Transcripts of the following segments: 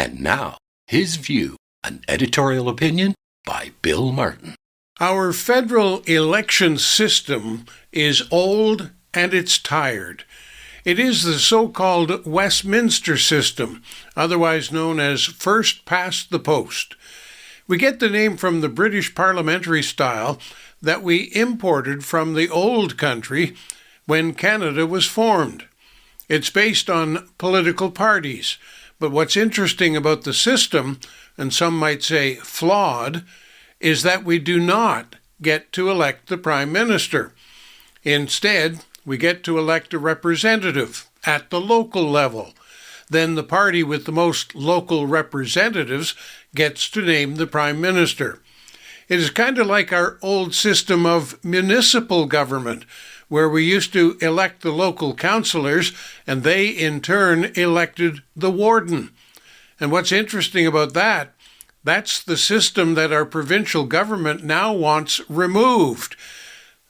And now, his view, an editorial opinion by Bill Martin. Our federal election system is old and it's tired. It is the so-called Westminster system, otherwise known as first past the post. We get the name from the British parliamentary style that we imported from the old country when Canada was formed. It's based on political parties, but what's interesting about the system, and some might say flawed, is that we do not get to elect the Prime Minister. Instead, we get to elect a representative at the local level. Then the party with the most local representatives gets to name the Prime Minister. It is kind of like our old system of municipal government, where we used to elect the local councillors, and they in turn elected the warden. And what's interesting about that, that's the system that our provincial government now wants removed.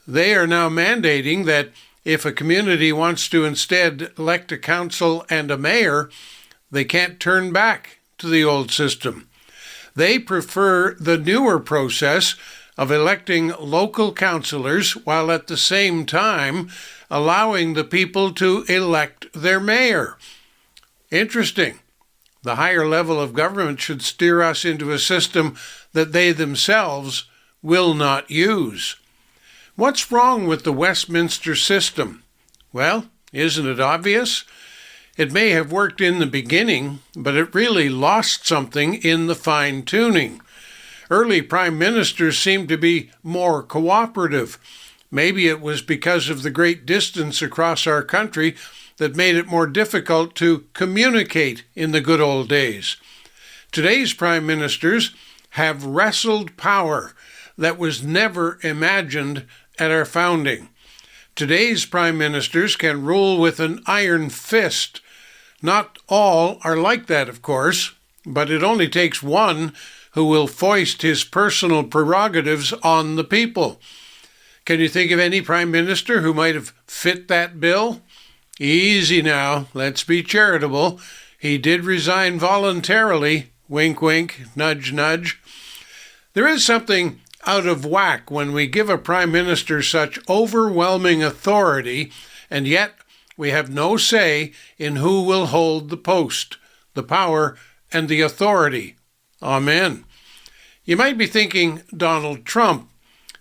They are now mandating that if a community wants to instead elect a council and a mayor, they can't turn back to the old system. They prefer the newer process of electing local councillors while at the same time allowing the people to elect their mayor. Interesting. The higher level of government should steer us into a system that they themselves will not use. What's wrong with the Westminster system? Well, isn't it obvious? It may have worked in the beginning, but it really lost something in the fine-tuning. Early prime ministers seemed to be more cooperative. Maybe it was because of the great distance across our country that made it more difficult to communicate in the good old days. Today's prime ministers have wrestled power that was never imagined at our founding. Today's prime ministers can rule with an iron fist. Not all are like that, of course, but it only takes one who will foist his personal prerogatives on the people. Can you think of any prime minister who might have fit that bill? Easy now, let's be charitable. He did resign voluntarily, wink wink, nudge nudge. There is something out of whack when we give a prime minister such overwhelming authority, and yet we have no say in who will hold the post, the power, and the authority. Amen. You might be thinking Donald Trump.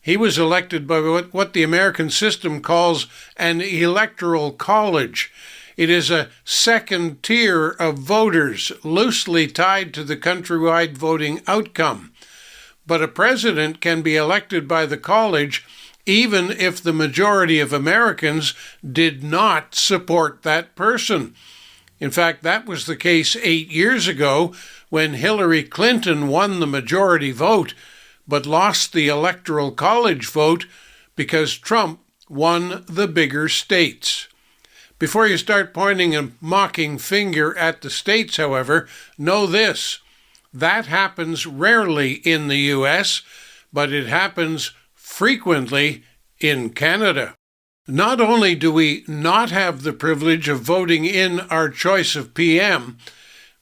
He was elected by what the American system calls an electoral college. It is a second tier of voters loosely tied to the countrywide voting outcome. But a president can be elected by the college even if the majority of Americans did not support that person. In fact, that was the case 8 years ago when Hillary Clinton won the majority vote, but lost the Electoral College vote because Trump won the bigger states. Before you start pointing a mocking finger at the states, however, know this. That happens rarely in the U.S., but it happens frequently in Canada. Not only do we not have the privilege of voting in our choice of PM,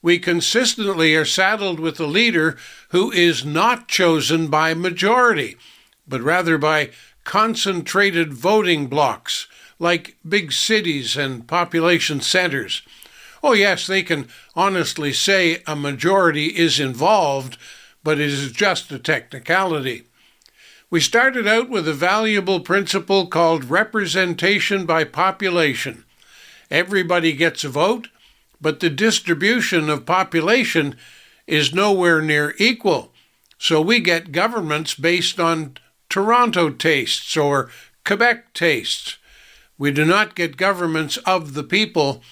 we consistently are saddled with a leader who is not chosen by majority, but rather by concentrated voting blocks, like big cities and population centers. Oh yes, they can honestly say a majority is involved, but it is just a technicality. We started out with a valuable principle called representation by population. Everybody gets a vote, but the distribution of population is nowhere near equal. So we get governments based on Toronto tastes or Quebec tastes. We do not get governments of the people,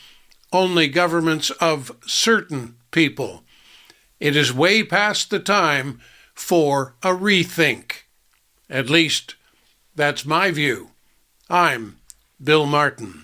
only governments of certain people. It is way past the time for a rethink. At least, that's my view. I'm Bill Martin.